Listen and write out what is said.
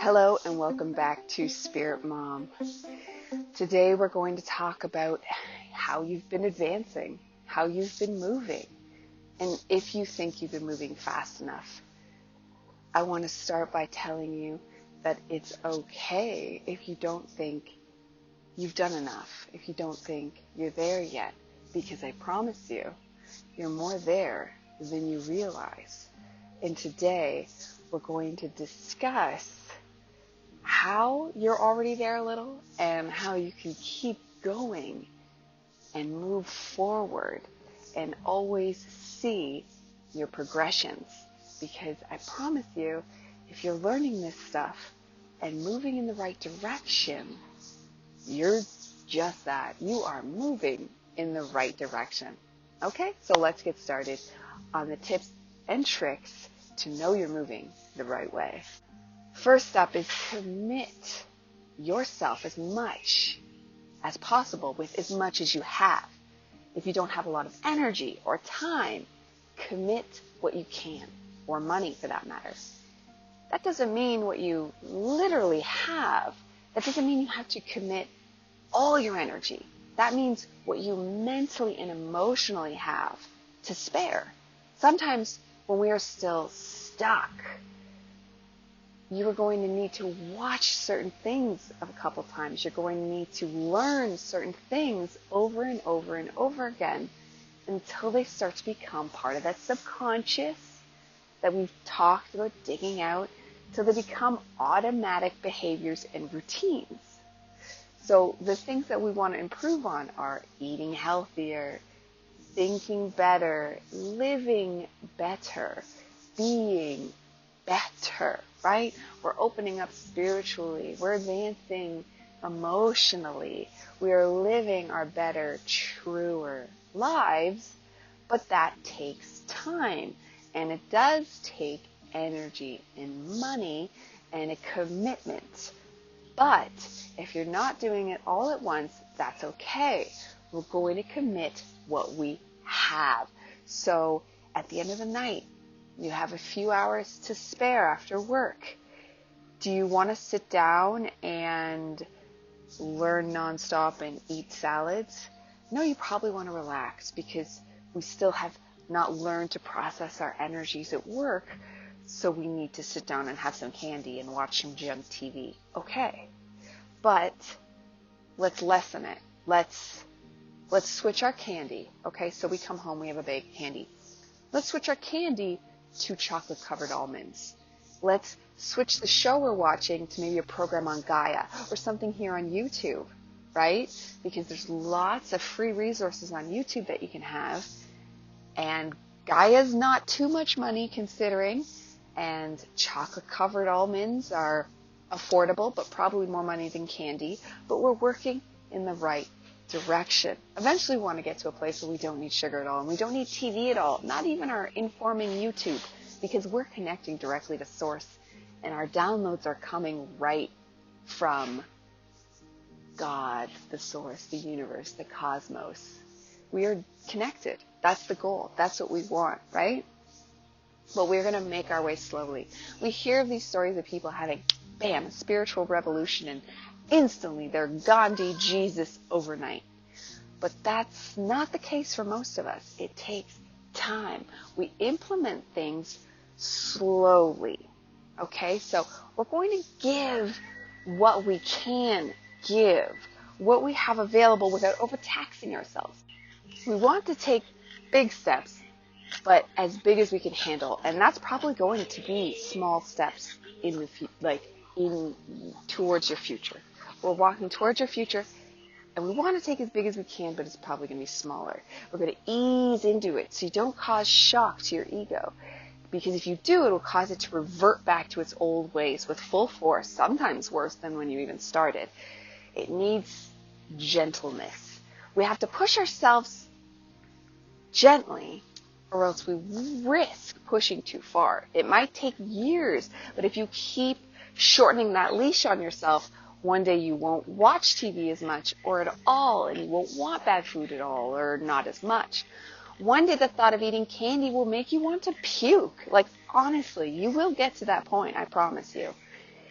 Hello and welcome back to Spirit Mom. Today we're going to talk about how you've been advancing, how you've been moving, and if you think you've been moving fast enough. I want to start by telling you that it's okay if you don't think you've done enough, if you don't think you're there yet, because I promise you, you're more there than you realize. And today we're going to discuss how you're already there a little and how you can keep going and move forward and always see your progressions. Because I promise you, if you're learning this stuff and moving in the right direction, you're just that. You are moving in the right direction. Okay, so let's get started on the tips and tricks to know you're moving the right way. First up is commit yourself as much as possible with as much as you have. If you don't have a lot of energy or time, commit what you can, or money for that matter. That doesn't mean what you literally have. That doesn't mean you have to commit all your energy. That means what you mentally and emotionally have to spare. Sometimes when we are still stuck, you are going to need to watch certain things a couple times. You're going to need to learn certain things over and over and over again until they start to become part of that subconscious that we've talked about digging out, till they become automatic behaviors and routines. So the things that we want to improve on are eating healthier, thinking better, living better, being better, right? We're opening up spiritually. We're advancing emotionally. We are living our better, truer lives, but that takes time. And it does take energy and money and a commitment. But if you're not doing it all at once, that's okay. We're going to commit what we have. So at the end of the night, you have a few hours to spare after work. Do you want to sit down and learn nonstop and eat salads? No, you probably want to relax because we still have not learned to process our energies at work. So we need to sit down and have some candy and watch some junk TV. Okay. But let's lessen it. Let's switch our candy. Okay, so we come home, we have a bag of candy. Let's switch our candy to chocolate-covered almonds. Let's switch the show we're watching to maybe a program on Gaia or something here on YouTube, right? Because there's lots of free resources on YouTube that you can have. And Gaia's not too much money considering. And chocolate-covered almonds are affordable, but probably more money than candy. But we're working in the right direction. Eventually we want to get to a place where we don't need sugar at all and we don't need TV at all, not even our informing YouTube, because we're connecting directly to source and our downloads are coming right from God, the source, the universe, the cosmos. We are connected. That's the goal. That's what we want, right? But we're going to make our way slowly. We hear of these stories of people having, bam, a spiritual revolution and instantly they're Gandhi, Jesus overnight. But that's not the case for most of us. It takes time. We implement things slowly. Okay, so we're going to give what we can give, what we have available without overtaxing ourselves. We want to take big steps, but as big as we can handle. And that's probably going to be small steps in towards your future. We're walking towards your future, and we want to take as big as we can, but it's probably going to be smaller. We're going to ease into it so you don't cause shock to your ego. Because if you do, it will cause it to revert back to its old ways with full force, sometimes worse than when you even started. It needs gentleness. We have to push ourselves gently, or else we risk pushing too far. It might take years, but if you keep shortening that leash on yourself, one day you won't watch TV as much or at all, and you won't want bad food at all or not as much. One day the thought of eating candy will make you want to puke. Like, honestly, you will get to that point, I promise you.